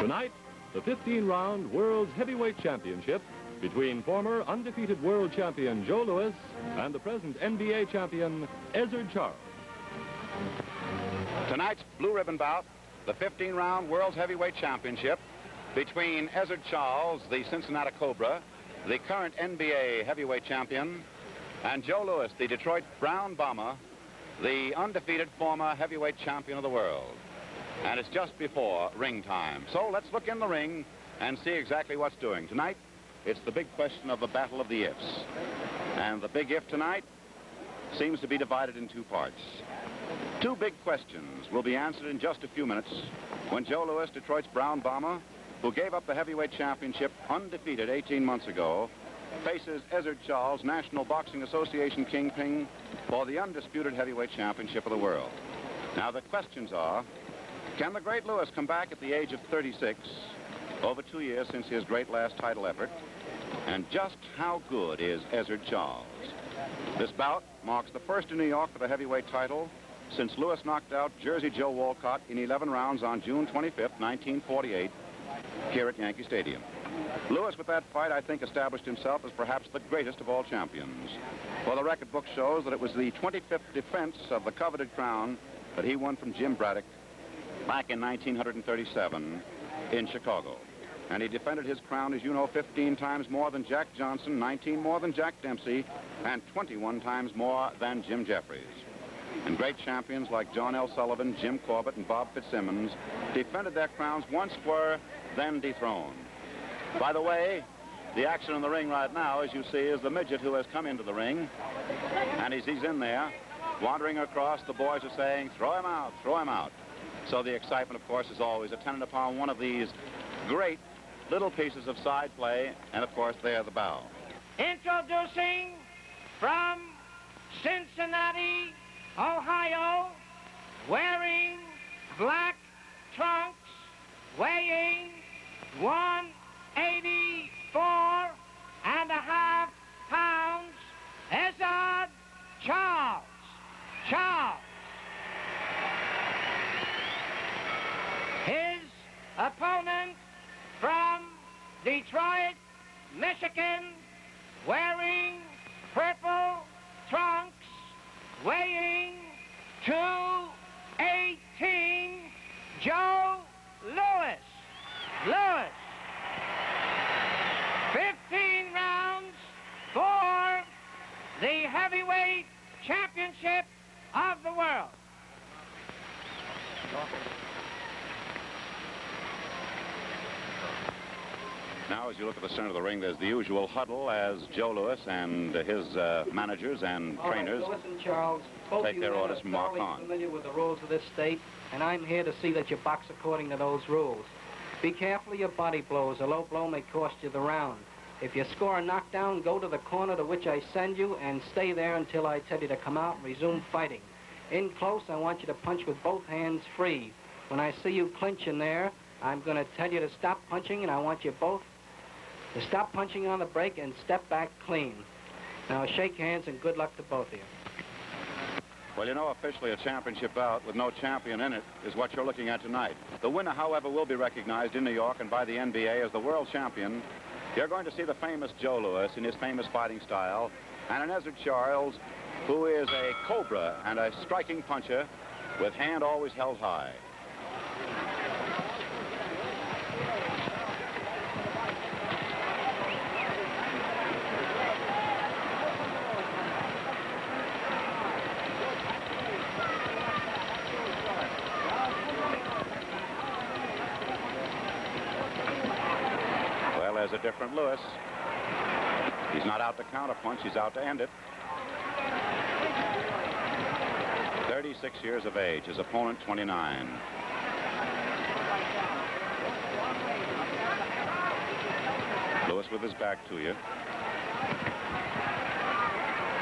Tonight, the 15-round World's Heavyweight Championship between former undefeated world champion Joe Louis and the present NBA champion Ezzard Charles. Tonight's blue ribbon bout, the 15-round World's Heavyweight Championship between Ezzard Charles, the Cincinnati Cobra, the current NBA heavyweight champion, and Joe Louis, the Detroit Brown Bomber, the undefeated former heavyweight champion of the world. And it's just before ring time. So let's look in the ring and see exactly what's doing. Tonight, it's the big question of the battle of the ifs. And the big if tonight seems to be divided in two parts. Two big questions will be answered in just a few minutes when Joe Louis, Detroit's Brown Bomber, who gave up the heavyweight championship undefeated 18 months ago, faces Ezzard Charles, National Boxing Association kingpin, for the undisputed heavyweight championship of the world. Now the questions are, can the great Louis come back at the age of 36, over 2 years since his great last title effort? And just how good is Ezzard Charles? This bout marks the first in New York for the heavyweight title since Louis knocked out Jersey Joe Walcott in 11 rounds on June 25th, 1948, here at Yankee Stadium. Louis, with that fight, I think, established himself as perhaps the greatest of all champions. For the record book shows that it was the 25th defense of the coveted crown that he won from Jim Braddock back in 1937 in Chicago. And he defended his crown, as you know, 15 times more than Jack Johnson, 19 more than Jack Dempsey, and 21 times more than Jim Jeffries. And great champions like John L. Sullivan, Jim Corbett, and Bob Fitzsimmons defended their crowns once, were then dethroned. By the way, the action in the ring right now, as you see, is the midget who has come into the ring. And as he's in there, wandering across, the boys are saying, throw him out, throw him out. So the excitement, of course, is always attendant upon one of these great little pieces of side play, and, of course, there the bow. Introducing from Cincinnati, Ohio, wearing black trunks, weighing 184.5 pounds, Ezzard Charles. Charles. His opponent from Detroit, Michigan, wearing purple trunks, weighing 218, Joe Louis. Louis. 15 rounds for the heavyweight championship of the world. Now, as you look at the center of the ring, there's the usual huddle as Joe Louis and his managers and trainers Louis and Charles, take their orders from Mark I'm on. familiar with the rules of this state, and I'm here to see that you box according to those rules. Be careful of your body blows. A low blow may cost you the round. If you score a knockdown, go to the corner to which I send you and stay there until I tell you to come out and resume fighting. In close, I want you to punch with both hands free. When I see you clinching there, I'm going to tell you to stop punching, and I want you both to stop punching on the break and step back clean. Now, shake hands and good luck to both of you. Well, you know, officially a championship bout with no champion in it is what you're looking at tonight. The winner, however, will be recognized in New York and by the NBA as the world champion. You're going to see the famous Joe Louis in his famous fighting style, and an Ezzard Charles, who is a cobra and a striking puncher with hand always held high. There's a different Louis. He's not out to counter punch, he's out to end it. 36 years of age, his opponent 29. Louis with his back to you.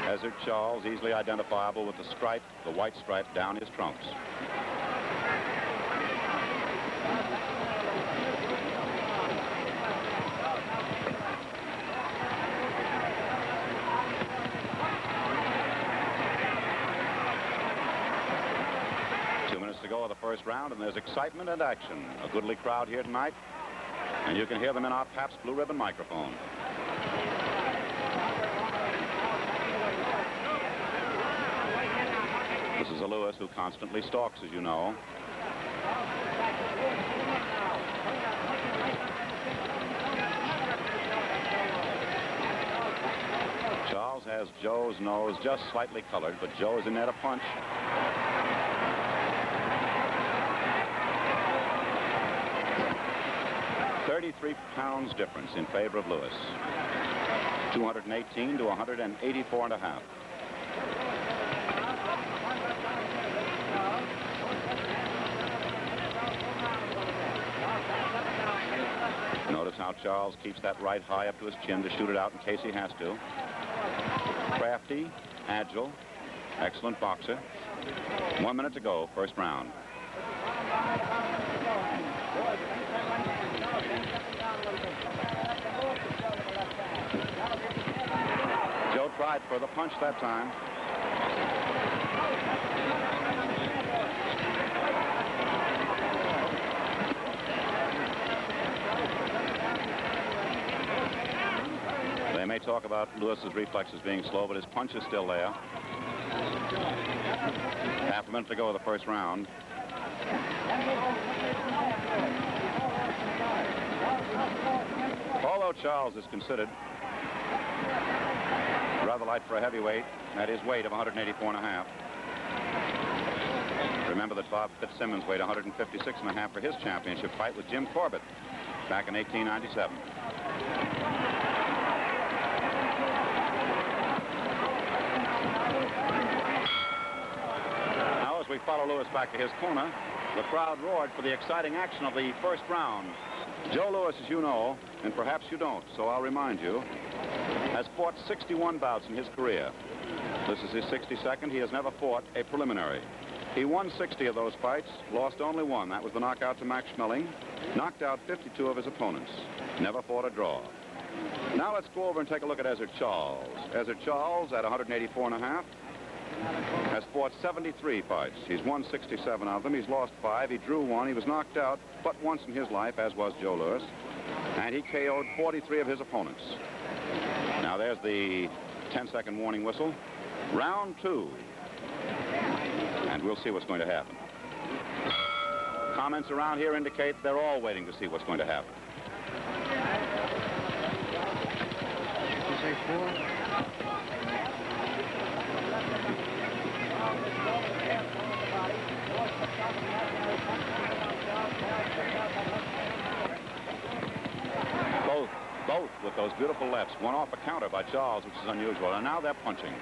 Ezzard Charles, easily identifiable with the stripe, the white stripe down his trunks. round, and there's excitement and action. A goodly crowd here tonight, and you can hear them in our Pabst Blue Ribbon microphone. This is a Lewis who constantly stalks, as you know. Charles has Joe's nose just slightly colored, but Joe is in there to punch. £33 difference in favor of Lewis. 218 to 184.5. Notice how Charles keeps that right high up to his chin to shoot it out in case he has to. Crafty, agile, excellent boxer. 1 minute to go, first round. Joe tried for the punch that time. They may talk about Lewis's reflexes being slow, but his punch is still there. Half a minute to go of the first round. Although Charles is considered rather light for a heavyweight at his weight of 184.5. Remember that Bob Fitzsimmons weighed 156.5 for his championship fight with Jim Corbett back in 1897. Now, as we follow Lewis back to his corner, the crowd roared for the exciting action of the first round. Joe Louis, as you know, and perhaps you don't, so I'll remind you, has fought 61 bouts in his career. This is his 62nd. He has never fought a preliminary. He won 60 of those fights, lost only one. That was the knockout to Max Schmeling. Knocked out 52 of his opponents. Never fought a draw. Now let's go over and take a look at Ezzard Charles. Ezzard Charles, at 184.5, has fought 73 fights. He's won 67 of them. He's lost 5. He drew 1. He was knocked out but once in his life, as was Joe Louis. And he KO'd 43 of his opponents. Now there's the 10-second warning whistle. Round 2. And we'll see what's going to happen. Comments around here indicate they're all waiting to see what's going to happen. You say 4? Both with those beautiful lefts. One off a counter by Charles, which is unusual. And now they're punching.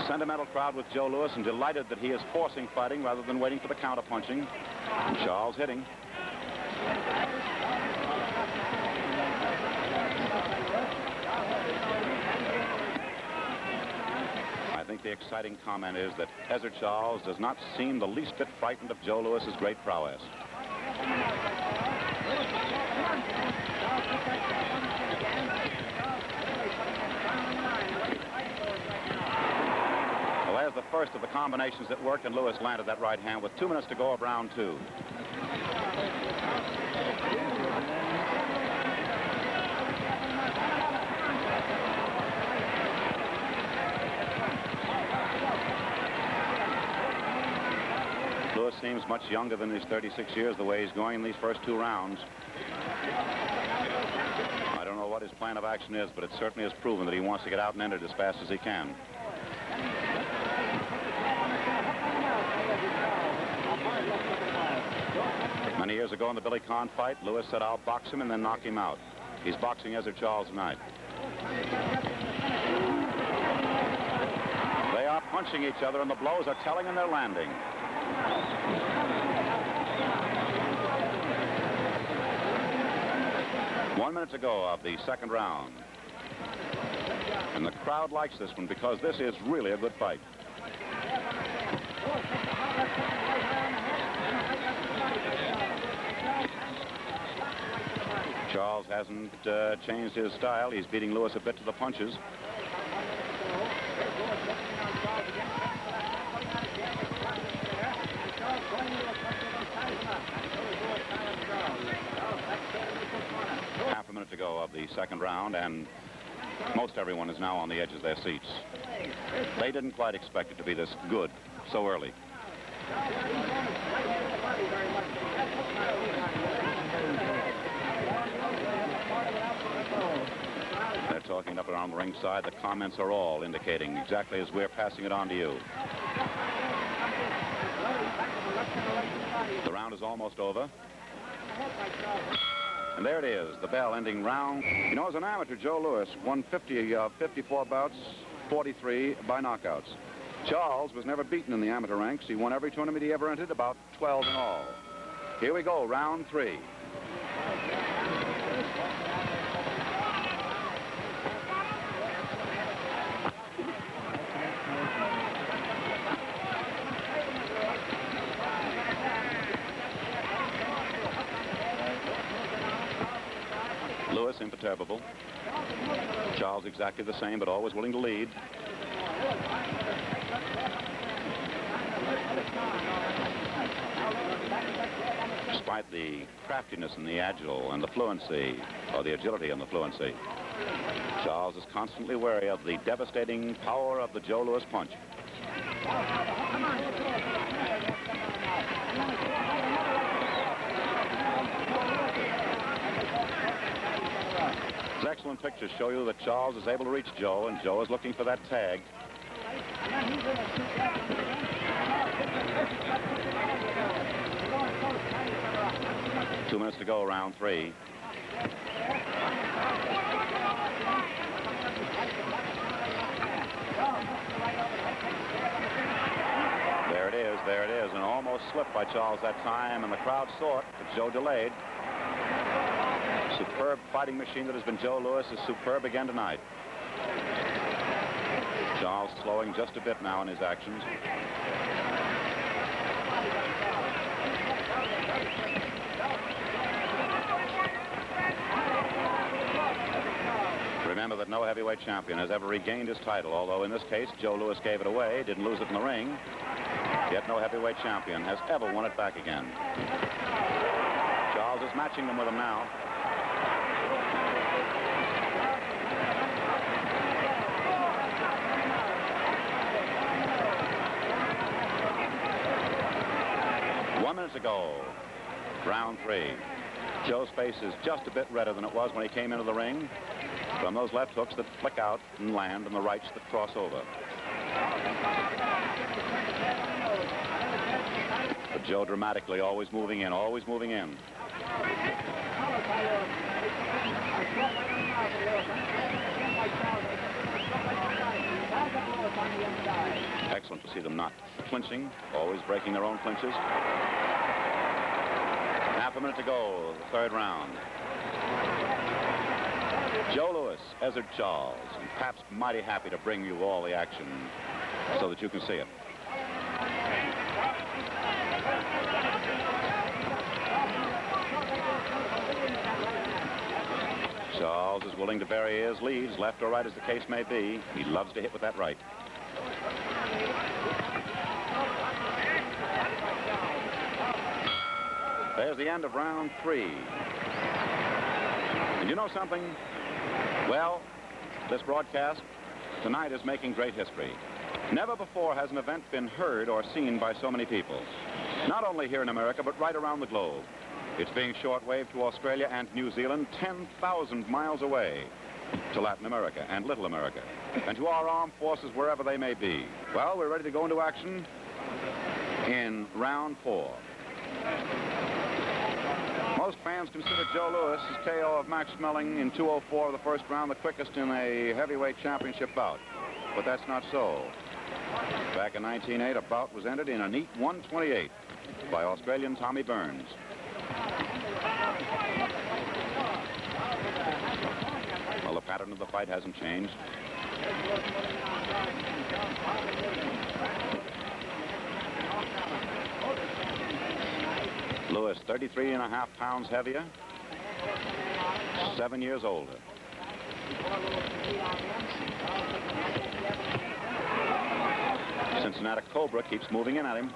Sentimental crowd with Joe Louis, and delighted that he is forcing fighting rather than waiting for the counter punching. And Charles hitting. I think the exciting comment is that Ezzard Charles does not seem the least bit frightened of Joe Louis's great prowess. Well, there's the first of the combinations that worked, and Louis landed that right hand with 2 minutes to go of round 2. Louis seems much younger than his 36 years the way he's going in these first 2 rounds. I don't know what his plan of action is, but it certainly has proven that he wants to get out and end it as fast as he can. Many years ago in the Billy Conn fight, Louis said, "I'll box him and then knock him out." He's boxing Ezzard Charles tonight. They are punching each other, and the blows are telling and they're landing. One minute to go of the second round. And the crowd likes this one because this is really a good fight. Charles hasn't changed his style. He's beating Lewis a bit to the punches. Half a minute to go of the second round, and most everyone is now on the edge of their seats. They didn't quite expect it to be this good so early. They're talking up around the ringside. The comments are all indicating exactly as we're passing it on to you. The round is almost over. And there it is, the bell ending round. You know, as an amateur, Joe Louis won 54 bouts, 43 by knockouts. Charles was never beaten in the amateur ranks. He won every tournament he ever entered, about 12 in all. Here we go, round 3. Lewis imperturbable. Charles exactly the same, but always willing to lead. Despite the craftiness and the agile and the fluency, or the agility and the fluency, Charles is constantly wary of the devastating power of the Joe Louis punch. These excellent pictures show you that Charles is able to reach Joe, and Joe is looking for that tag. Two minutes to go, round 3. There it is, and almost slipped by Charles that time, and the crowd saw it, but Joe delayed. Superb fighting machine that has been Joe Louis is superb again tonight. Charles slowing just a bit now in his actions. Remember that no heavyweight champion has ever regained his title, although in this case Joe Louis gave it away, didn't lose it in the ring. Yet no heavyweight champion has ever won it back again. Charles is matching them with him now. One minute to go. Round 3. Joe's face is just a bit redder than it was when he came into the ring from those left hooks that flick out and land and the rights that cross over. But Joe dramatically always moving in, always moving in. Excellent to see them not clinching, always breaking their own clinches. Half a minute to go, the third round. Joe Louis, Ezzard Charles, and Pap's mighty happy to bring you all the action so that you can see it. Charles is willing to vary his leads, left or right as the case may be. He loves to hit with that right. There's the end of round 3. And you know something? Well, this broadcast tonight is making great history. Never before has an event been heard or seen by so many people. Not only here in America, but right around the globe. It's being shortwaved to Australia and New Zealand, 10,000 miles away, to Latin America and Little America, and to our armed forces wherever they may be. Well, we're ready to go into action in round 4. Most fans consider Joe Louis' KO of Max Schmeling in 2:04 of the first round the quickest in a heavyweight championship bout. But that's not so. Back in 1908, a bout was ended in a neat 1:28 by Australian Tommy Burns. Well, the pattern of the fight hasn't changed. Louis, 33.5 pounds heavier. 7 years older. Cincinnati Cobra keeps moving in at him.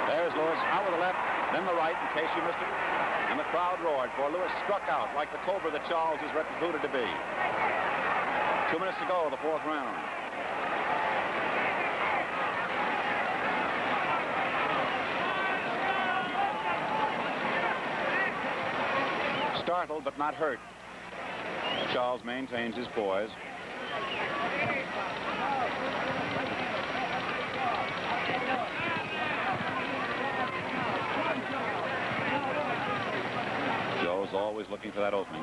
There's Lewis, out with the left, then the right in case you missed it. And the crowd roared, for Lewis struck out like the Cobra that Charles is reputed to be. 2 minutes to go, the fourth round. Startled but not hurt. Charles maintains his poise. Joe's always looking for that opening.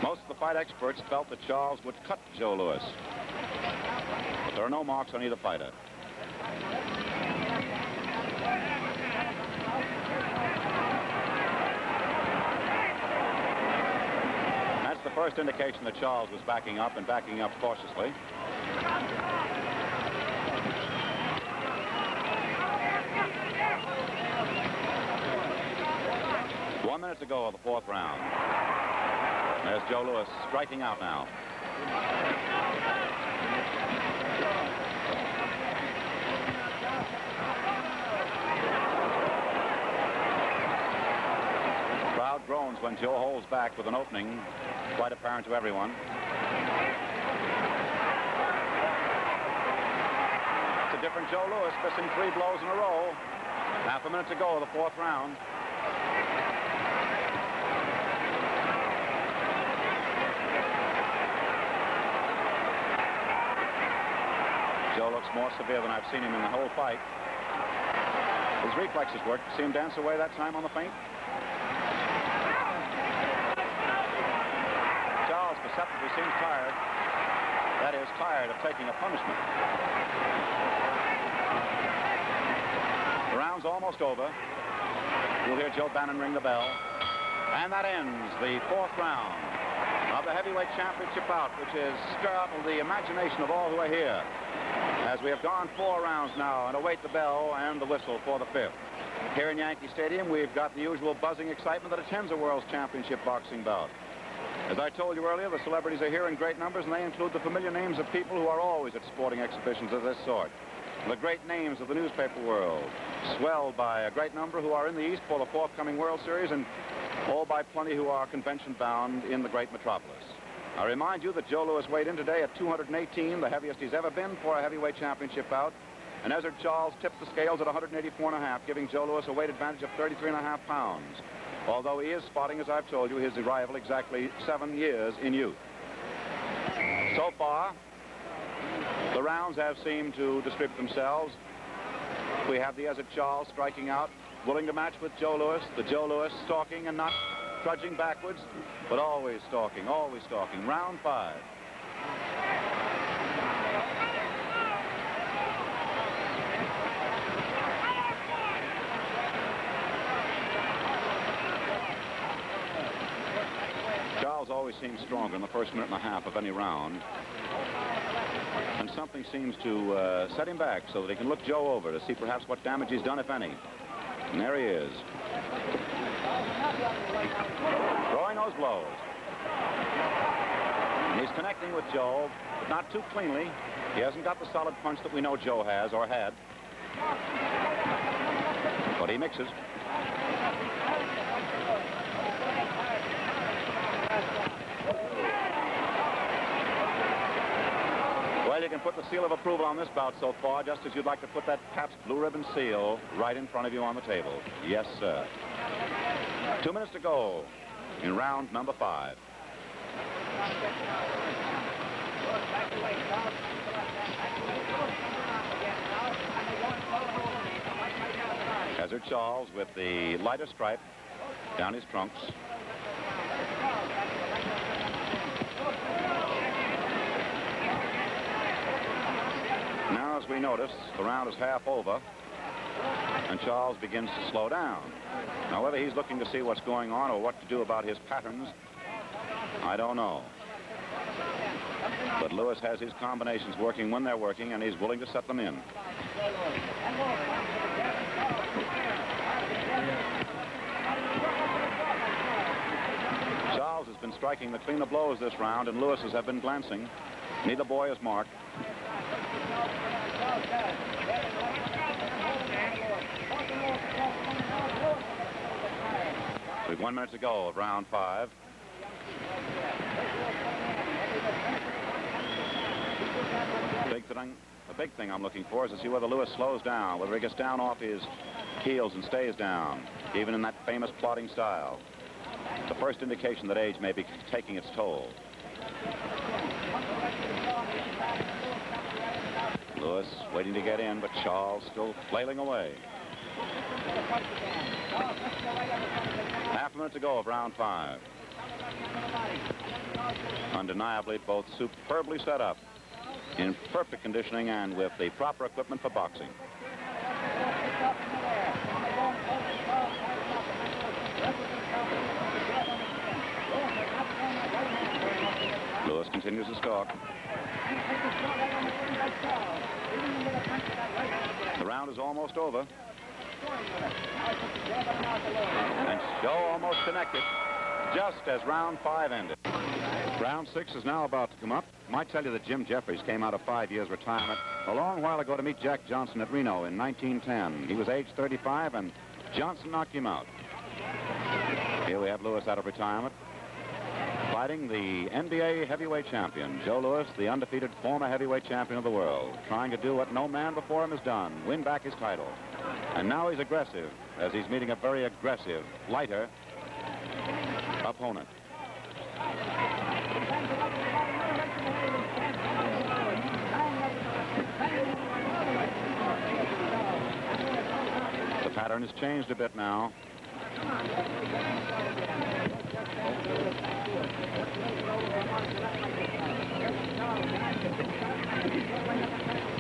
Most of the fight experts felt that Charles would cut Joe Louis. But there are no marks on either fighter. That's the first indication that Charles was backing up and backing up cautiously. One minute to go of the fourth round. There's Joe Louis striking out now. The crowd groans when Joe holds back with an opening, quite apparent to everyone. It's a different Joe Louis, missing 3 blows in a row. Half a minute to go of the fourth round. Joe looks more severe than I've seen him in the whole fight. His reflexes worked. See him dance away that time on the feint? Charles perceptibly seems tired. That is, tired of taking a punishment. The round's almost over. You'll hear Joe Bannon ring the bell. And that ends the fourth round of the heavyweight championship bout, which has startled the imagination of all who are here, as we have gone 4 rounds now and await the bell and the whistle for the 5th. Here in Yankee Stadium, we've got the usual buzzing excitement that attends a World's Championship boxing bout. As I told you earlier, the celebrities are here in great numbers, and they include the familiar names of people who are always at sporting exhibitions of this sort. The great names of the newspaper world, swelled by a great number who are in the East for the forthcoming World Series, and all by plenty who are convention-bound in the great metropolis. I remind you that Joe Louis weighed in today at 218, the heaviest he's ever been for a heavyweight championship bout. And Ezzard Charles tipped the scales at 184.5, giving Joe Louis a weight advantage of 33.5 pounds. Although he is spotting, as I've told you, his rival exactly 7 years in youth. So far, the rounds have seemed to distribute themselves. We have the Ezzard Charles striking out, willing to match with Joe Louis. The Joe Louis stalking and not trudging backwards, but always stalking, always stalking. Round 5. Charles always seems stronger in the first minute and a half of any round. And something seems to set him back so that he can look Joe over to see perhaps what damage he's done, if any. And there he is. Throwing those blows. And he's connecting with Joe, but not too cleanly. He hasn't got the solid punch that we know Joe has or had. But he mixes. Well, you can put the seal of approval on this bout so far, just as you'd like to put that Pabst Blue Ribbon seal right in front of you on the table. Yes, sir. 2 minutes to go in round number 5. Ezzard Charles with the lighter stripe down his trunks. Now, as we notice, the round is half over. And Charles begins to slow down. Now, whether he's looking to see what's going on or what to do about his patterns, I don't know. But Lewis has his combinations working when they're working, and he's willing to set them in. Charles has been striking the cleaner blows this round, and Lewis's have been glancing. Neither boy is marked. With 1 minute to go of round 5. The big thing I'm looking for is to see whether Lewis slows down, whether he gets down off his heels and stays down, even in that famous plodding style. The first indication that age may be taking its toll. Lewis waiting to get in, but Charles still flailing away. Half a minute to go of round 5. Undeniably, both superbly set up, in perfect conditioning and with the proper equipment for boxing. Lewis continues to stalk. The round is almost over. And show almost connected, just as round 5 ended. Round 6 is now about to come up. Might tell you that Jim Jeffries came out of 5 years retirement a long while ago to meet Jack Johnson at Reno in 1910. He was age 35, and Johnson knocked him out. Here we have Lewis out of retirement, fighting the NBA heavyweight champion, Joe Louis, the undefeated former heavyweight champion of the world, trying to do what no man before him has done, win back his title. And now he's aggressive, as he's meeting a very aggressive, lighter opponent. The pattern has changed a bit now.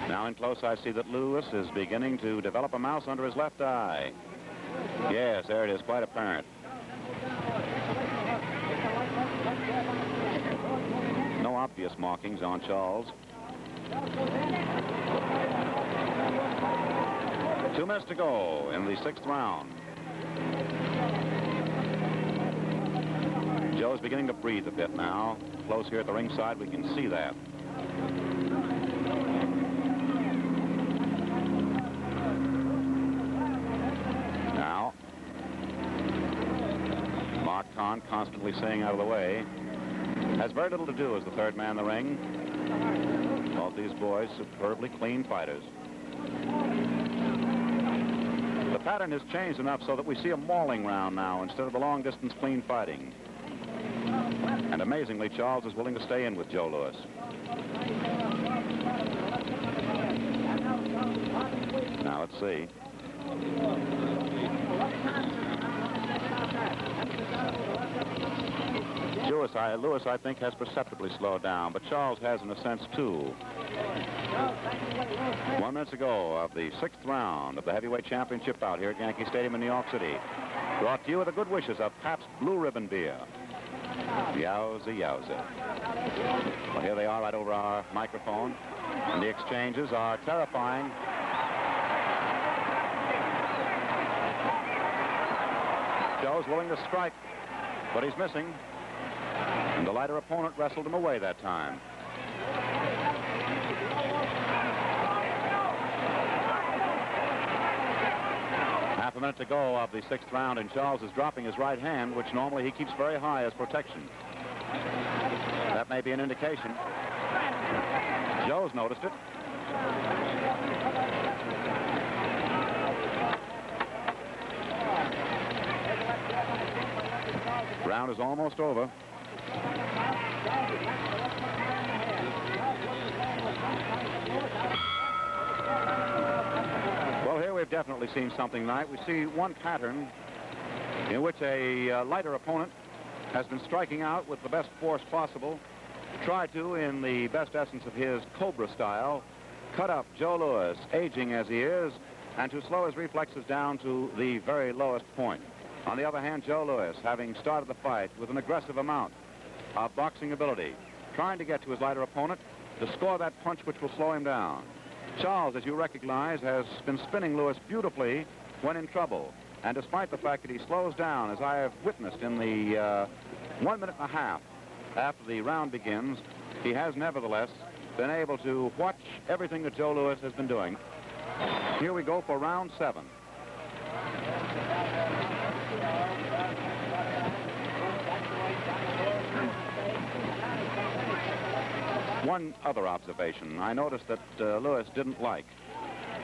Now in close, I see that Lewis is beginning to develop a mouse under his left eye. Yes, there it is, quite apparent. No obvious markings on Charles. 2 minutes to go in the 6th round. Joe's beginning to breathe a bit now. Close here at the ringside, we can see that. Now, Mark Kahn, constantly staying out of the way, has very little to do as the third man in the ring. Both these boys superbly clean fighters. The pattern has changed enough so that we see a mauling round now instead of the long-distance clean fighting. And amazingly, Charles is willing to stay in with Joe Louis. Now let's see. Louis, I think, has perceptibly slowed down, but Charles has in a sense, too. 1 minute to go of the 6th round of the heavyweight championship out here at Yankee Stadium in New York City. Brought to you with the good wishes of Pabst Blue Ribbon Beer. Yowza, yowza. Well, here they are right over our microphone, and the exchanges are terrifying. Joe's willing to strike, but he's missing. And the lighter opponent wrestled him away that time. Half a minute to go of the 6th round, and Charles is dropping his right hand, which normally he keeps very high as protection. That may be an indication. Joe's noticed it. Round is almost over. Well, here we've definitely seen something tonight. We see one pattern in which a lighter opponent has been striking out with the best force possible, try to, in the best essence of his Cobra style, cut up Joe Louis, aging as he is, and to slow his reflexes down to the very lowest point. On the other hand, Joe Louis, having started the fight with an aggressive amount of boxing ability, trying to get to his lighter opponent to score that punch which will slow him down. Charles, as you recognize, has been spinning Louis beautifully when in trouble. And despite the fact that he slows down, as I have witnessed in the 1 minute and a half after the round begins, he has nevertheless been able to watch everything that Joe Louis has been doing. Here we go for round 7. One other observation. I noticed that Louis didn't like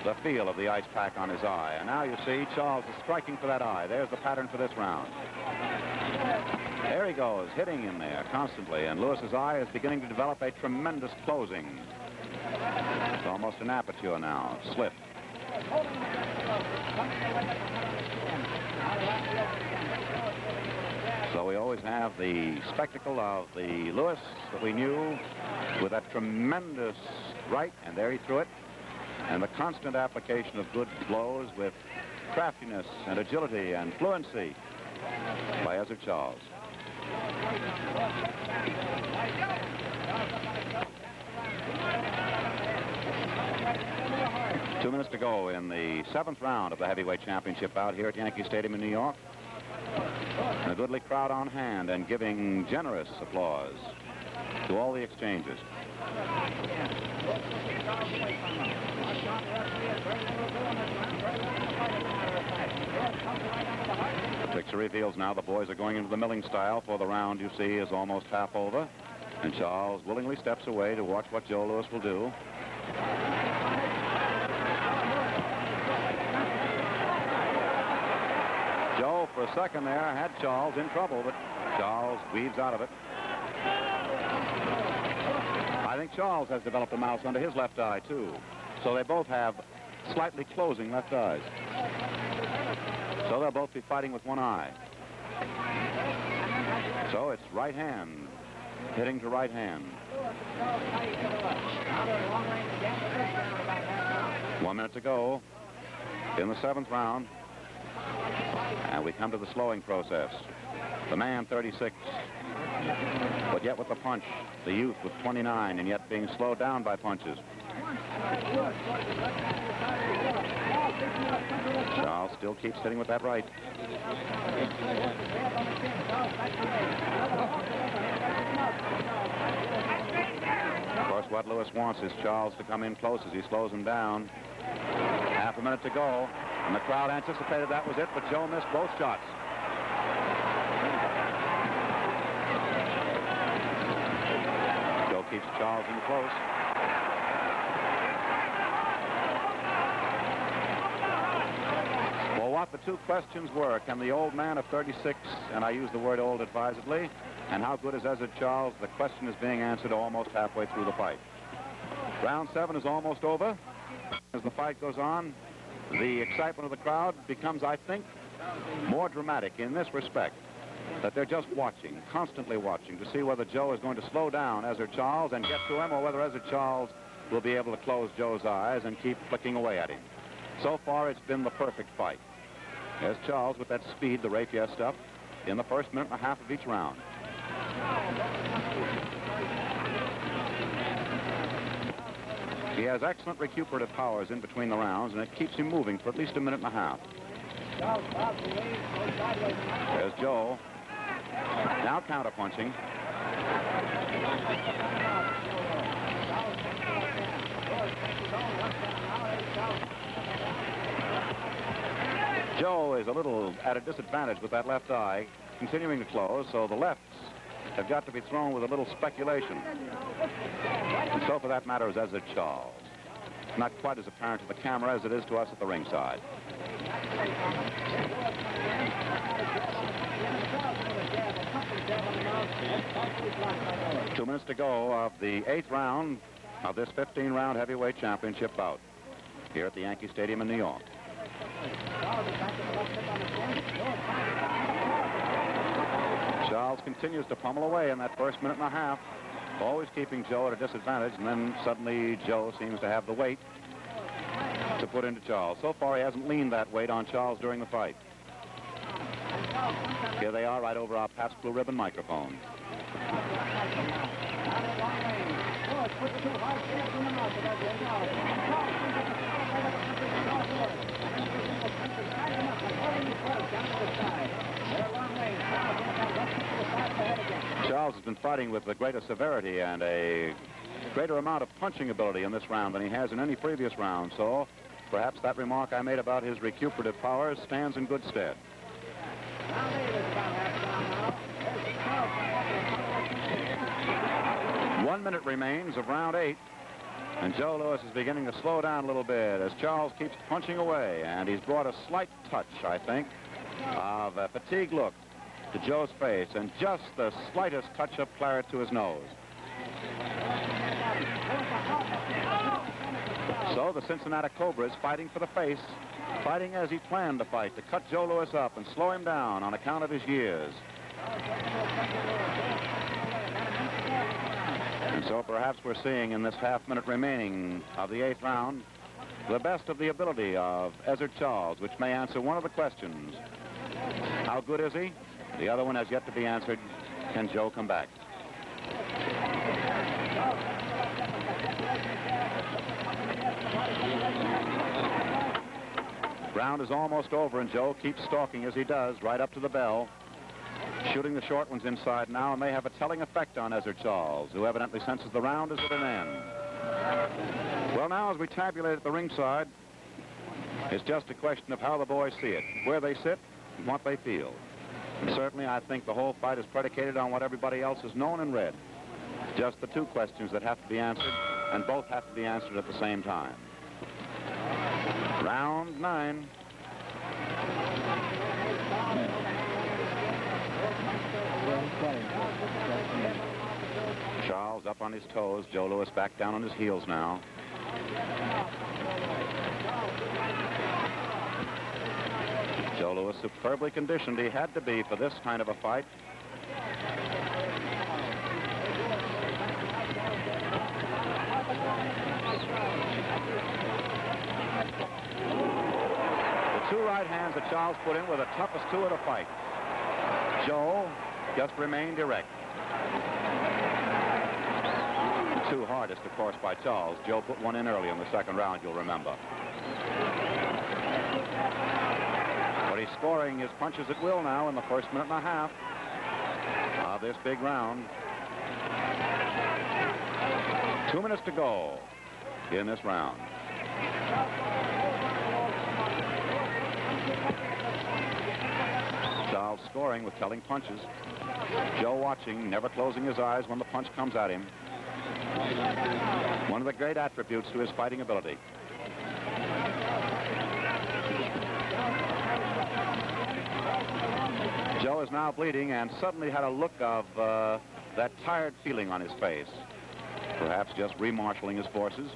the feel of the ice pack on his eye. And now you see Charles is striking for that eye. There's the pattern for this round. There he goes, hitting in there constantly. And Lewis's eye is beginning to develop a tremendous closing. It's almost an aperture now, slit. So we always have the spectacle of the Louis that we knew with that tremendous right, and there he threw it, and the constant application of good blows with craftiness and agility and fluency by Ezzard Charles. Two minutes to go in the 7th round of the heavyweight championship out here at Yankee Stadium in New York. And a goodly crowd on hand and giving generous applause to all the exchanges. Picture reveals now the boys are going into the milling style, for the round, you see, is almost half over. And Charles willingly steps away to watch what Joe Louis will do. Joe, for a second there, had Charles in trouble, but Charles weaves out of it. I think Charles has developed a mouse under his left eye, too. So they both have slightly closing left eyes. So they'll both be fighting with one eye. So it's right hand, hitting to right hand. 1 minute to go in the 7th round. And we come to the slowing process. The man, 36, but yet with the punch. The youth with 29, and yet being slowed down by punches. Charles still keeps hitting with that right. Of course, what Louis wants is Charles to come in close as he slows him down. Half a minute to go. And the crowd anticipated that was it, but Joe missed both shots. Joe keeps Charles in close. Well, what the two questions were, can the old man of 36, and I use the word old advisedly, and how good is Ezzard Charles? The question is being answered almost halfway through the fight. Round 7 is almost over. As the fight goes on, the excitement of the crowd becomes, I think, more dramatic in this respect, that they're just watching, constantly watching, to see whether Joe is going to slow down Ezzard Charles and get to him, or whether Ezzard Charles will be able to close Joe's eyes and keep flicking away at him. So far, it's been the perfect fight. There's Charles with that speed, the rapier stuff, in the first minute and a half of each round. He has excellent recuperative powers in between the rounds, and it keeps him moving for at least a minute and a half. There's Joe. Now counterpunching. Joe is a little at a disadvantage with that left eye, continuing to close, so the lefts have got to be thrown with a little speculation. And so, for that matter, is Ezzard Charles. Not quite as apparent to the camera as it is to us at the ringside. Two minutes to go of the 8th round of this 15-round heavyweight championship bout here at the Yankee Stadium in New York. Charles continues to pummel away in that first minute and a half, always keeping Joe at a disadvantage, and then suddenly Joe seems to have the weight. to put into Charles. So far, he hasn't leaned that weight on Charles during the fight. Here they are right over our Pabst Blue Ribbon microphone. Charles has been fighting with a greater severity and a greater amount of punching ability in this round than he has in any previous round, so perhaps that remark I made about his recuperative powers stands in good stead. One minute remains of round 8, and Joe Louis is beginning to slow down a little bit as Charles keeps punching away, and he's brought a slight touch, I think, of a fatigued look to Joe's face, and just the slightest touch of claret to his nose. So the Cincinnati Cobra is fighting for the face, fighting as he planned to fight, to cut Joe Louis up and slow him down on account of his years. And so perhaps we're seeing in this half-minute remaining of the 8th round the best of the ability of Ezzard Charles, which may answer one of the questions. How good is he? The other one has yet to be answered. Can Joe come back? Round is almost over, and Joe keeps stalking as he does, right up to the bell. Shooting the short ones inside now, and they have a telling effect on Ezzard Charles, who evidently senses the round is at an end. Well, now, as we tabulate at the ringside, it's just a question of how the boys see it, where they sit, and what they feel. And certainly, I think the whole fight is predicated on what everybody else has known and read. Just the two questions that have to be answered, and both have to be answered at the same time. Round 9. Charles up on his toes. Joe Louis back down on his heels now. Joe Louis superbly conditioned. He had to be for this kind of a fight. The two right hands that Charles put in were the toughest two of the fight. Joe just remained erect. The two hardest, of course, by Charles. Joe put one in early in the second round, you'll remember. But he's scoring his punches at will now in the first minute and a half of this big round. 2 minutes to go in this round. Charles scoring with telling punches. Joe watching, never closing his eyes when the punch comes at him. One of the great attributes to his fighting ability. Joe is now bleeding and suddenly had a look of that tired feeling on his face. Perhaps just remarshaling his forces.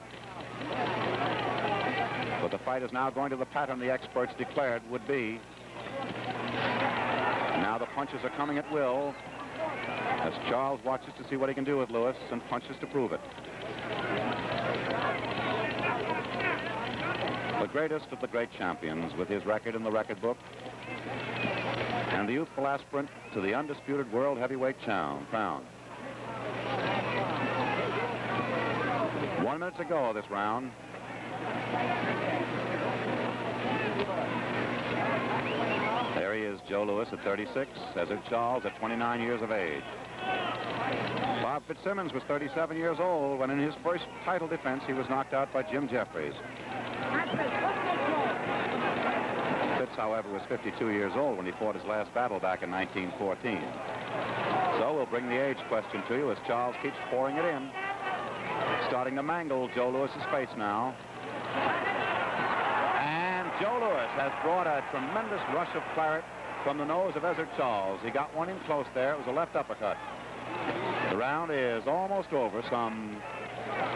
But the fight is now going to the pattern the experts declared would be. Now the punches are coming at will as Charles watches to see what he can do with Louis and punches to prove it. The greatest of the great champions with his record in the record book, and the youthful aspirant to the undisputed world heavyweight crown. 1 minute to go this round. There he is, Joe Louis at 36, Ezzard Charles at 29 years of age. Bob Fitzsimmons was 37 years old when in his first title defense he was knocked out by Jim Jeffries. Fitz, however, was 52 years old when he fought his last battle back in 1914. So we'll bring the age question to you as Charles keeps pouring it in. Starting to mangle Joe Louis's face now. And Joe Louis has brought a tremendous rush of claret from the nose of Ezzard Charles. He got one in close there. It was a left uppercut. The round is almost over, some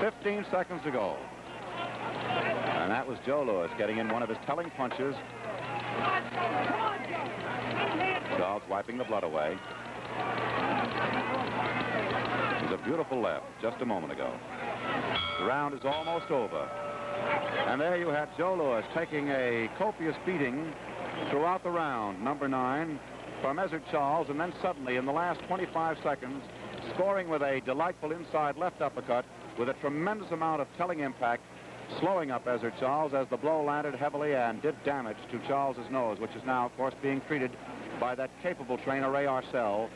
15 seconds to go. And that was Joe Louis getting in one of his telling punches. Charles wiping the blood away. It was a beautiful left just a moment ago. The round is almost over. And there you had Joe Louis taking a copious beating throughout the round, number 9, from Ezzard Charles, and then suddenly in the last 25 seconds, scoring with a delightful inside left uppercut with a tremendous amount of telling impact, slowing up Ezzard Charles as the blow landed heavily and did damage to Charles's nose, which is now, of course, being treated by that capable trainer, Ray Arcel,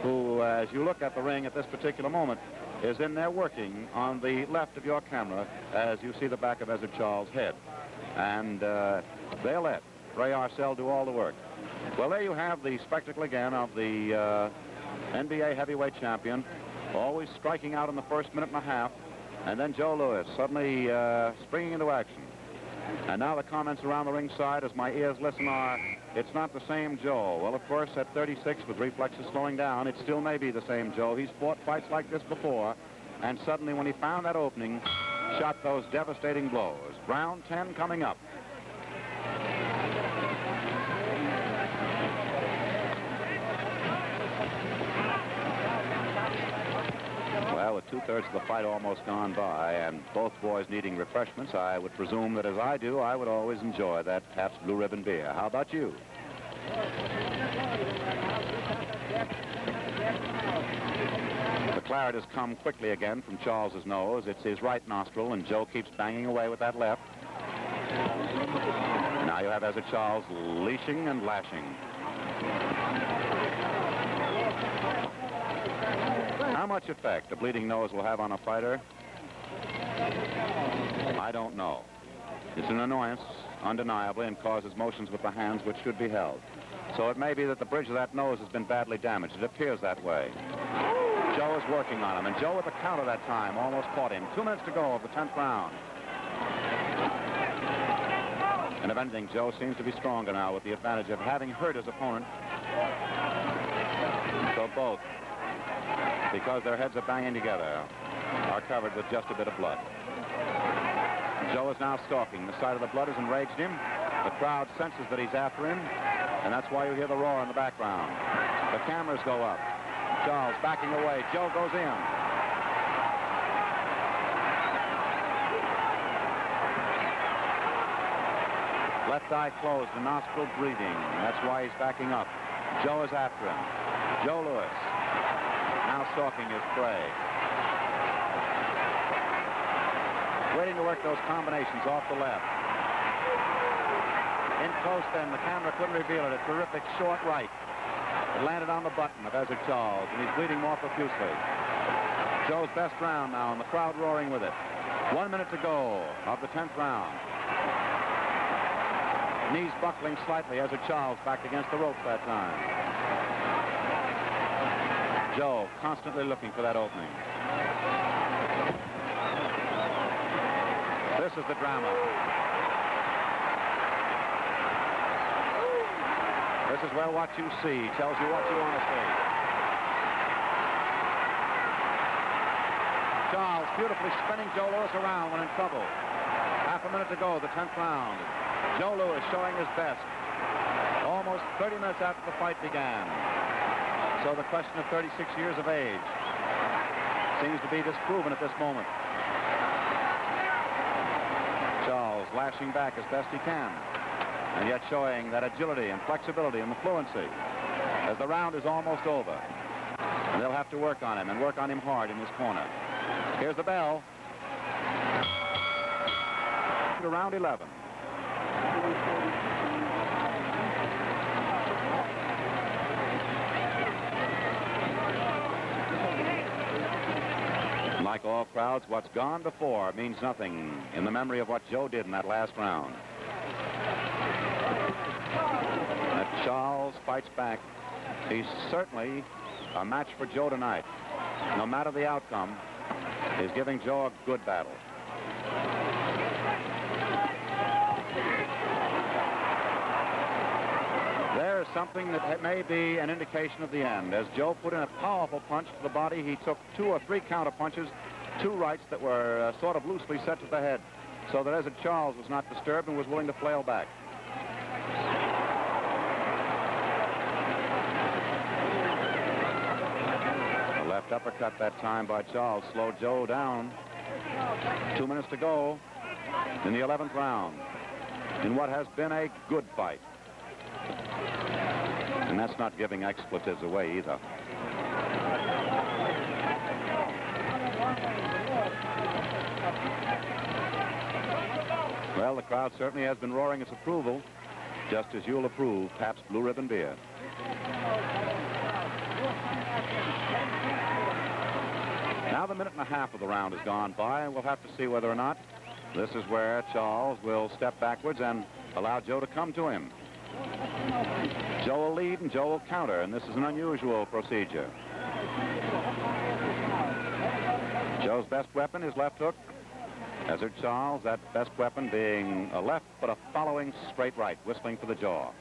who, as you look at the ring at this particular moment, is in there working on the left of your camera as you see the back of Ezzard Charles' head. And they'll let Ray Arcel do all the work. Well, there you have the spectacle again of the NBA heavyweight champion, always striking out in the first minute and a half, and then Joe Louis suddenly springing into action. And now the comments around the ringside as my ears listen are, it's not the same Joe. Well, of course, at 36 with reflexes slowing down, it still may be the same Joe. He's fought fights like this before, and suddenly when he found that opening, shot those devastating blows. Round 10 coming up. Well, with 2/3 of the fight almost gone by and both boys needing refreshments, I would presume that as I do, I would always enjoy that Pabst Blue Ribbon beer. How about you? The claret has come quickly again from Charles's nose. It's his right nostril, and Joe keeps banging away with that left. Now you have Ezzard Charles leashing and lashing. How much effect a bleeding nose will have on a fighter, I don't know. It's an annoyance, undeniably, and causes motions with the hands which should be held. So it may be that the bridge of that nose has been badly damaged. It appears that way. Joe is working on him, and Joe with the counter that time almost caught him. 2 minutes to go of the 10th round. And if anything, Joe seems to be stronger now with the advantage of having hurt his opponent. So both, because their heads are banging together, are covered with just a bit of blood. Joe is now stalking. The sight of the blood has enraged him. The crowd senses that he's after him, and that's why you hear the roar in the background. The cameras go up. Charles backing away. Joe goes in. Left eye closed, the nostril breathing. That's why he's backing up. Joe is after him. Joe Louis now stalking his prey. Waiting to work those combinations off the left. In close then, the camera couldn't reveal it. A terrific short right. It landed on the button of Ezzard Charles, and he's bleeding more profusely. Joe's best round now, and the crowd roaring with it. 1 minute to go of the 10th round. Knees buckling slightly. Ezzard Charles back against the ropes that time. Joe constantly looking for that opening. This is the drama. This is where what you see tells you what you want to see. Charles beautifully spinning Joe Louis around when in trouble. Half a minute to go, the 10th round. Joe Louis showing his best. Almost 30 minutes after the fight began. So the question of 36 years of age seems to be disproven at this moment. Charles lashing back as best he can, and yet showing that agility and flexibility and the fluency as the round is almost over. And they'll have to work on him and work on him hard in his corner. Here's the bell. To round 11. Like all crowds, what's gone before means nothing in the memory of what Joe did in that last round. And Charles fights back. He's certainly a match for Joe tonight. No matter the outcome, he's giving Joe a good battle. There is something that may be an indication of the end. As Joe put in a powerful punch to the body, he took 2 or 3 counter punches, 2 rights that were sort of loosely set to the head, so that Ezzard Charles was not disturbed and was willing to flail back. The left uppercut that time by Charles slowed Joe down. 2 minutes to go. in the 11th round in what has been a good fight. And that's not giving expletives away either. Well, the crowd certainly has been roaring its approval, just as you'll approve Pabst Blue Ribbon beer. Now the minute and a half of the round has gone by, and we'll have to see whether or not this is where Charles will step backwards and allow Joe to come to him. Joe will lead and Joe will counter, and this is an unusual procedure. Joe's best weapon is left hook. Ezzard Charles, that best weapon being a left but a following straight right, whistling for the jaw.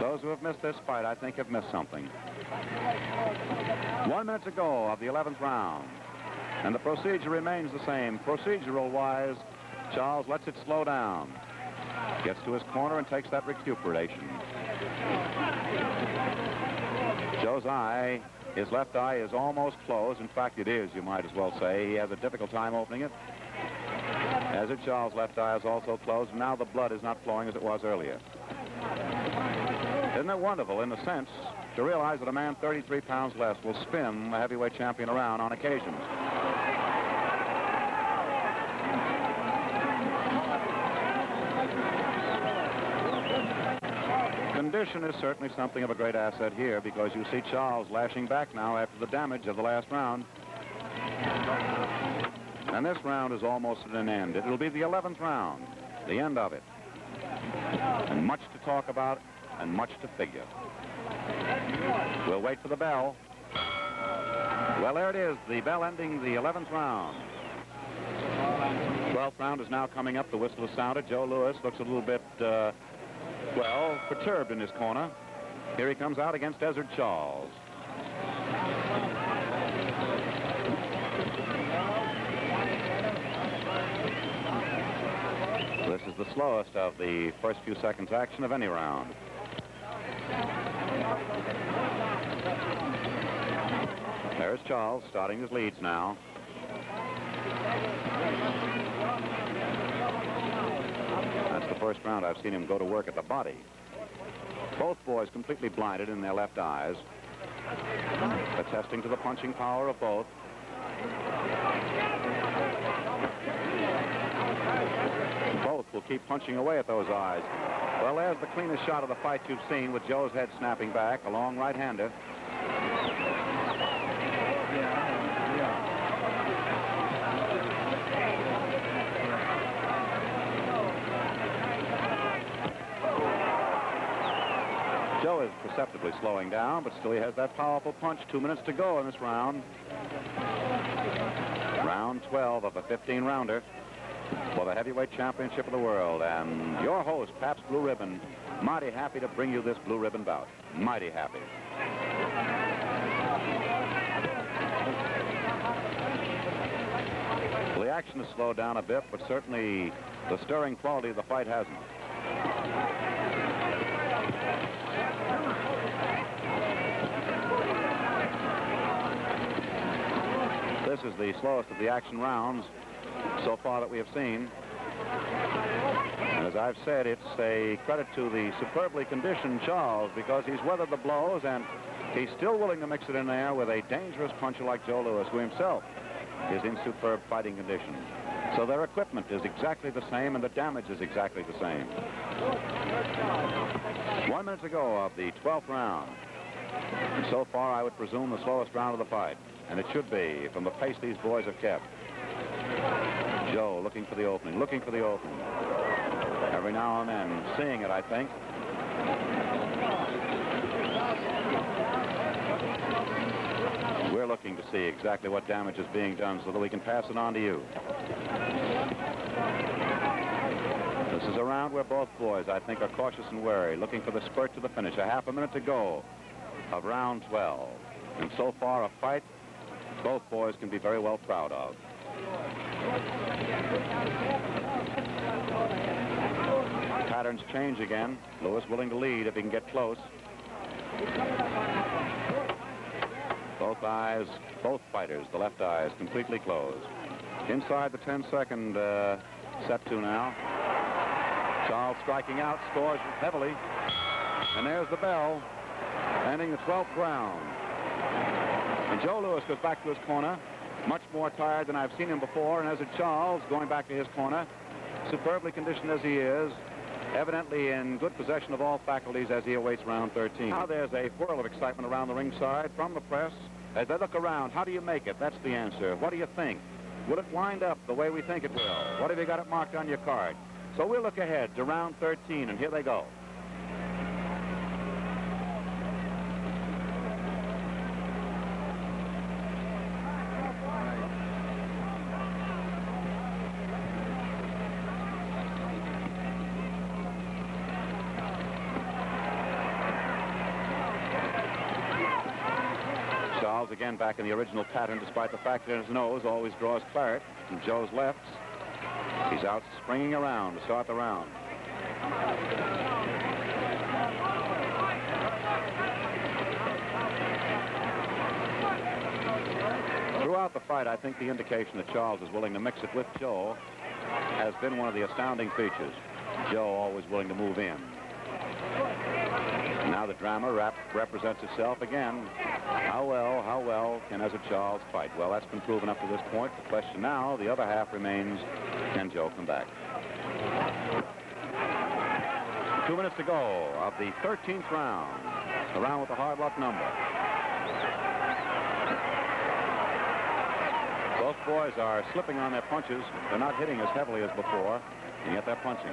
Those who have missed this fight, I think, have missed something. 1 minute to go of the 11th round, and the procedure remains the same. Procedural-wise, Charles lets it slow down, gets to his corner and takes that recuperation. Joe's eye, his left eye is almost closed. In fact, it is, you might as well say. He has a difficult time opening it. Ezzard Charles' left eye is also closed, and now the blood is not flowing as it was earlier. Isn't it wonderful, in a sense, to realize that a man 33 pounds less will spin the heavyweight champion around on occasion? Condition is certainly something of a great asset here, because you see Charles lashing back now after the damage of the last round. And this round is almost at an end. It'll be the 11th round, the end of it. And much to talk about and much to figure. We'll wait for the bell. Well, there it is, the bell ending the 11th round. 12th round is now coming up. The whistle is sounded. Joe Louis looks a little bit, well, perturbed in his corner. Here he comes out against Ezzard Charles. This is the slowest of the first few seconds action of any round. There's Charles starting his leads now. That's the first round I've seen him go to work at the body. Both boys completely blinded in their left eyes, attesting to the punching power of both. Both will keep punching away at those eyes. Well, there's the cleanest shot of the fight you've seen, with Joe's head snapping back, a long right-hander. Joe is perceptibly slowing down, but still he has that powerful punch. 2 minutes to go in this round. Round 12 of a 15-rounder for the heavyweight championship of the world. And your host, Pabst Blue Ribbon, mighty happy to bring you this blue ribbon bout. Mighty happy. Well, the action has slowed down a bit, but certainly the stirring quality of the fight hasn't. This is the slowest of the action rounds so far that we have seen. And as I've said, it's a credit to the superbly conditioned Charles, because he's weathered the blows and he's still willing to mix it in there with a dangerous puncher like Joe Louis, who himself is in superb fighting condition. So their equipment is exactly the same and the damage is exactly the same. 1 minute to go of the 12th round. And so far, I would presume the slowest round of the fight. And it should be, from the pace these boys have kept. Joe looking for the opening, looking for the opening. Every now and then, seeing it, I think. We're looking to see exactly what damage is being done so that we can pass it on to you. This is a round where both boys, I think, are cautious and wary, looking for the spurt to the finish. A half a minute to go of round 12. And so far, a fight both boys can be very well proud of. Patterns change again. Louis willing to lead if he can get close. Both eyes, both fighters, the left eyes completely closed. Inside the 10-second set to now. Charles striking out, scores heavily. And there's the bell, ending the 12th round. And Joe Louis goes back to his corner, much more tired than I've seen him before. And Ezzard Charles going back to his corner, superbly conditioned as he is, evidently in good possession of all faculties as he awaits round 13. Now there's a whirl of excitement around the ringside from the press. As they look around, how do you make it? That's the answer. What do you think? Will it wind up the way we think it will? What have you got it marked on your card? So we'll look ahead to round 13, and here they go. Charles again back in the original pattern, despite the fact that his nose always draws claret from Joe's lefts. He's out springing around to start the round. Throughout the fight, I think the indication that Charles is willing to mix it with Joe has been one of the astounding features. Joe always willing to move in. Now the drama represents itself again. How well can Ezzard Charles fight? Well, that's been proven up to this point. The question now, the other half remains, can Joe come back? 2 minutes to go of the 13th round. The round with the hard luck number. Both boys are slipping on their punches. They're not hitting as heavily as before, and yet they're punching.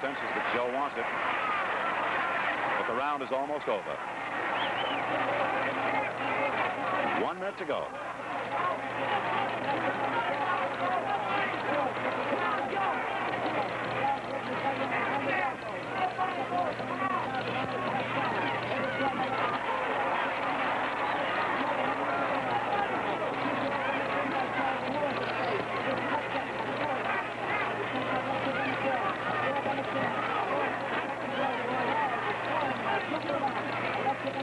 Senses that Joe wants it, but the round is almost over. 1 minute to go.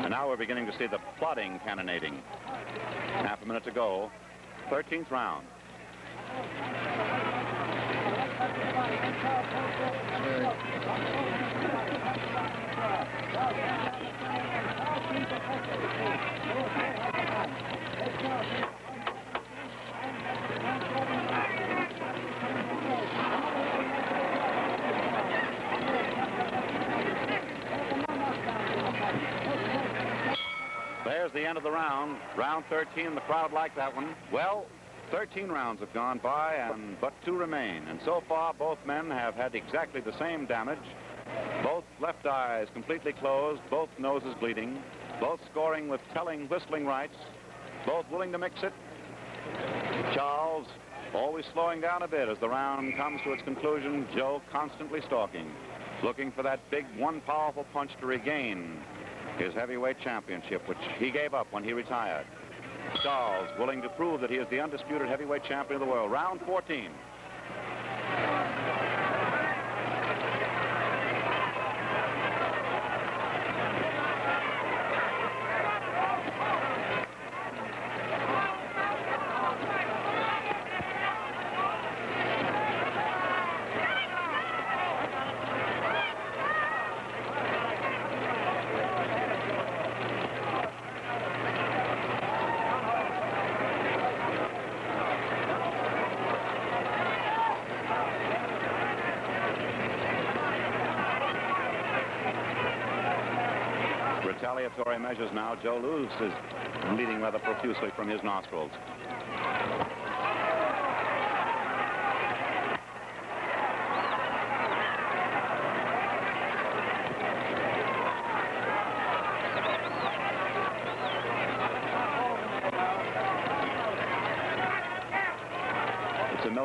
And now we're beginning to see the plodding cannonading. Half a minute to go. 13th round. There's the end of the round. Round 13, the crowd liked that one. Well, 13 rounds have gone by and but 2 remain. And so far, both men have had exactly the same damage. Both left eyes completely closed, both noses bleeding, both scoring with telling, whistling rights, both willing to mix it. Charles always slowing down a bit as the round comes to its conclusion. Joe constantly stalking, looking for that big one powerful punch to regain his heavyweight championship, which he gave up when he retired. Charles willing to prove that he is the undisputed heavyweight champion of the world. Round 14. Retaliatory measures now. Joe Louis is bleeding rather profusely from his nostrils.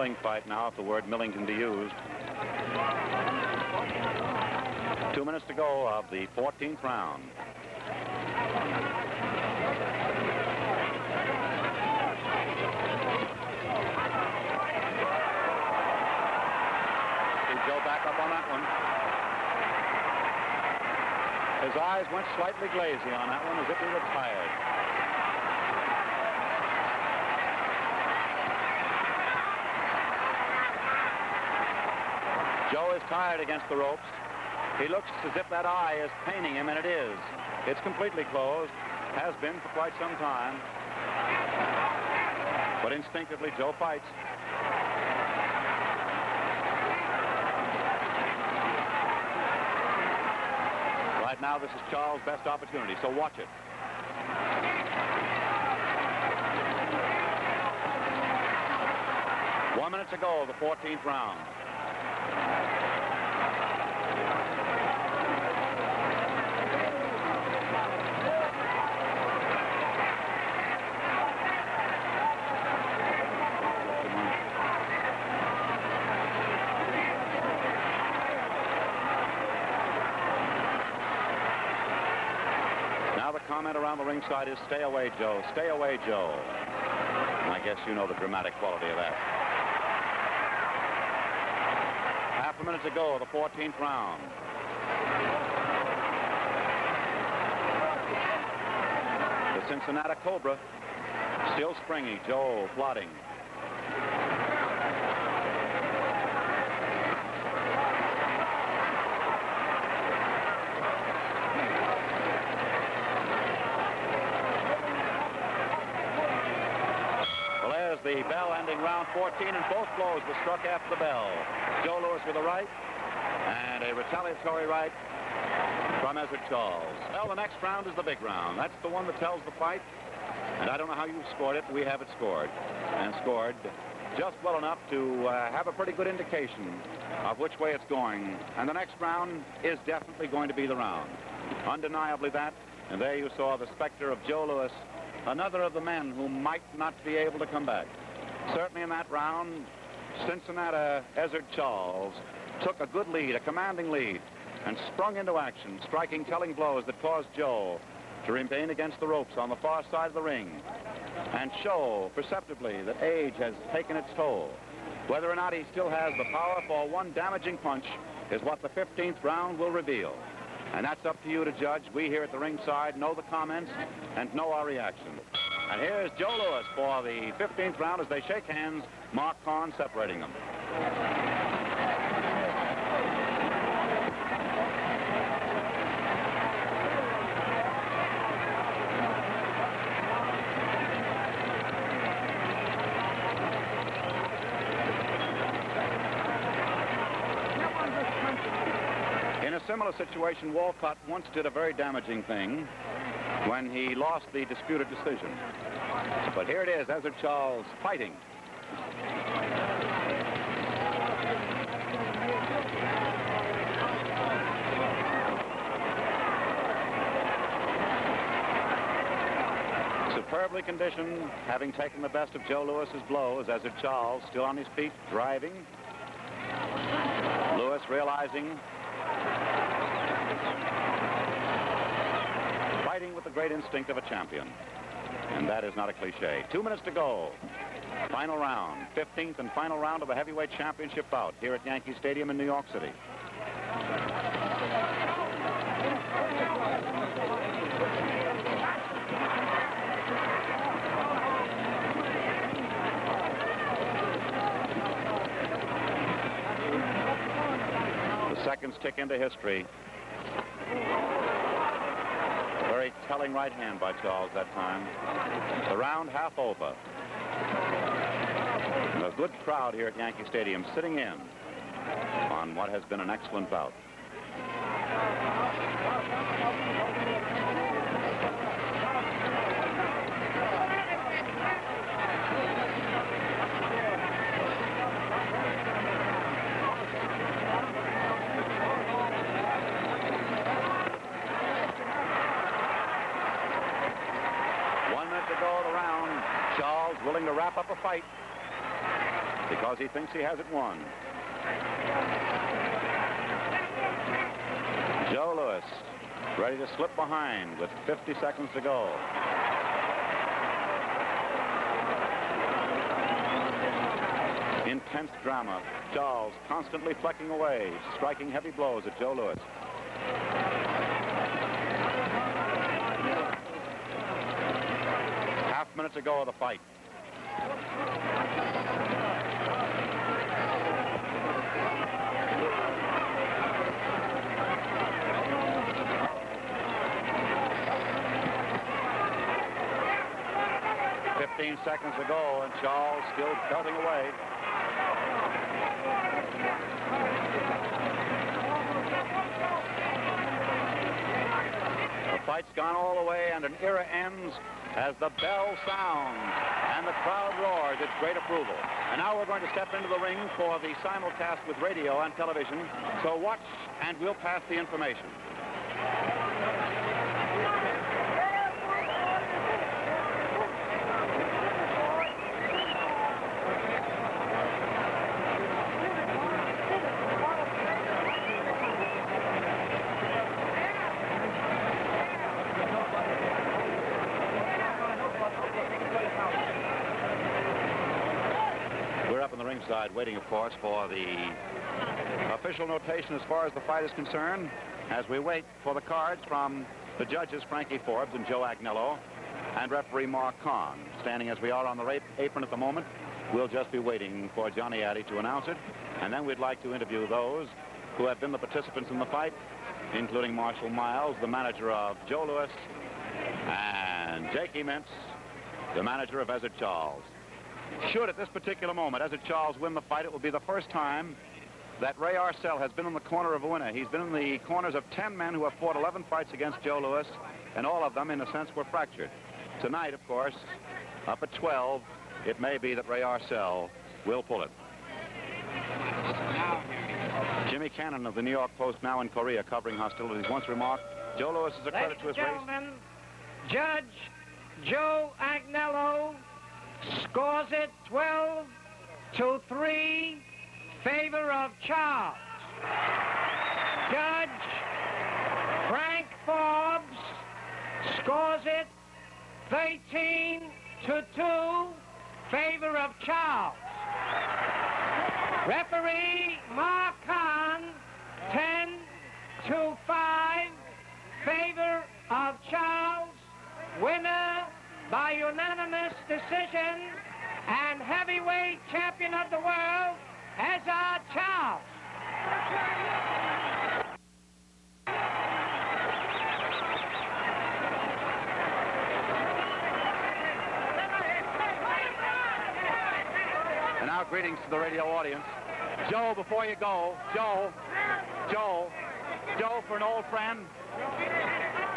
milling fight now, if the word milling can be used. 2 minutes to go of the 14th round. See Joe back up on that one. His eyes went slightly glazy on that one, as if he were tired. Joe is tired against the ropes. He looks as if that eye is paining him, and it is. It's completely closed, has been for quite some time. But instinctively, Joe fights. Right now, this is Charles' best opportunity, so watch it. One minute to go, the 14th round. Comment around the ringside is, "Stay away, Joe. Stay away, Joe." And I guess you know the dramatic quality of that. Half a minute to go, the 14th round. The Cincinnati Cobra, still springy. Joe plodding. The bell ending round 14, and both blows were struck after the bell. Joe Louis with a right, and a retaliatory right from Ezzard Charles. Well, the next round is the big round. That's the one that tells the fight, and I don't know how you scored it. We have it scored, and scored just well enough to have a pretty good indication of which way it's going. And the next round is definitely going to be the round. Undeniably that, and there you saw the specter of Joe Louis, another of the men who might not be able to come back. Certainly in that round, Cincinnati Ezzard Charles took a good lead, a commanding lead, and sprung into action, striking telling blows that caused Joe to remain against the ropes on the far side of the ring and show perceptibly that age has taken its toll. Whether or not he still has the power for one damaging punch is what the 15th round will reveal. And that's up to you to judge. We here at the ringside know the comments and know our reaction. And here's Joe Louis for the 15th round as they shake hands, Mark Kahn separating them. In a similar situation, Walcott once did a very damaging thing when he lost the disputed decision. But here it is, Ezzard Charles fighting. Superbly conditioned, having taken the best of Joe Louis's blows, Ezzard Charles still on his feet, driving. Louis realizing, fighting with the great instinct of a champion. And that is not a cliche. 2 minutes to go. Final round, 15th and final round of a heavyweight championship bout here at Yankee Stadium in New York City. The seconds tick into history. Very telling right hand by Charles that time. The round half over. And a good crowd here at Yankee Stadium sitting in on what has been an excellent bout. Willing to wrap up a fight. because he thinks he has it won. Joe Louis ready to slip behind with 50 seconds to go. Intense drama. Charles constantly flecking away, striking heavy blows at Joe Louis. Half-minute to go of the fight. Seconds to go, and Charles still belting away. The fight's gone all the way, and an era ends as the bell sounds and the crowd roars its great approval. And now we're going to step into the ring for the simulcast with radio and television. So watch, and we'll pass the information. Side waiting, of course, for the official notation as far as the fight is concerned, as we wait for the cards from the judges Frankie Forbes and Joe Agnello and referee Mark Kahn. Standing as we are on the apron at the moment, we'll just be waiting for Johnny Addy to announce it, and then we'd like to interview those who have been the participants in the fight, including Marshall Miles, the manager of Joe Louis, and Jakey Mintz, the manager of Ezzard Charles. Should at this particular moment Ezzard Charles win the fight, it will be the first time that Ray Arcel has been in the corner of a winner. He's been in the corners of 10 men who have fought 11 fights against Joe Louis, and all of them, in a sense, were fractured. Tonight, of course, up at 12, it may be that Ray Arcel will pull it. Jimmy Cannon of the New York Post, now in Korea, covering hostilities, once remarked, Joe Louis is a credit to his race. Ladies and gentlemen, Judge Joe Agnello scores it 12-3, favor of Charles. Judge Frank Forbes scores it 13-2, favor of Charles. Referee Mark Kahn, 10-5, favor of Charles. Winner by unanimous decision and heavyweight champion of the world, Ezzard Charles. And now greetings to the radio audience. Joe, before you go, Joe, for an old friend,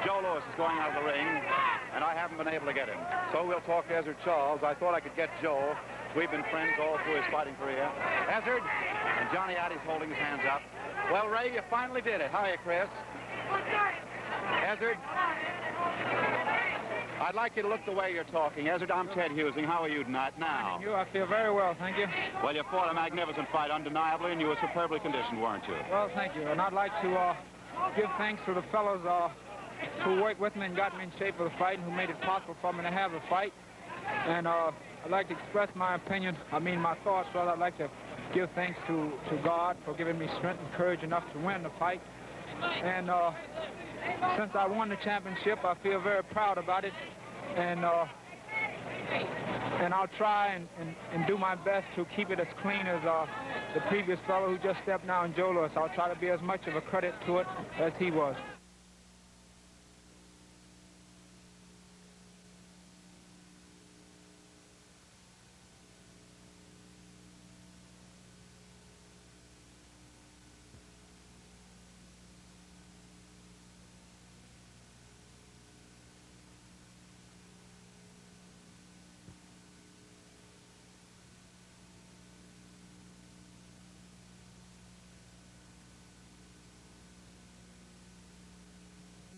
Joe Louis is going out of the ring, and I haven't been able to get him. So we'll talk to Ezzard Charles. I thought I could get Joe. We've been friends all through his fighting career. Ezzard, and Johnny Addy's holding his hands up. Well, Ray, you finally did it. Hiya, Chris. Ezzard, I'd like you to look the way you're talking. Ezzard, I'm Ted Husing. How are you tonight now? I feel very well, thank you. Well, you fought a magnificent fight, undeniably, and you were superbly conditioned, weren't you? Well, thank you. And I'd like to give thanks to the fellows who worked with me and got me in shape for the fight and who made it possible for me to have the fight. And I'd like to express my opinion, my thoughts, rather. I'd like to give thanks to God for giving me strength and courage enough to win the fight. And since I won the championship, I feel very proud about it. And I'll try and do my best to keep it as clean as the previous fellow who just stepped down, Joe Louis. I'll try to be as much of a credit to it as he was.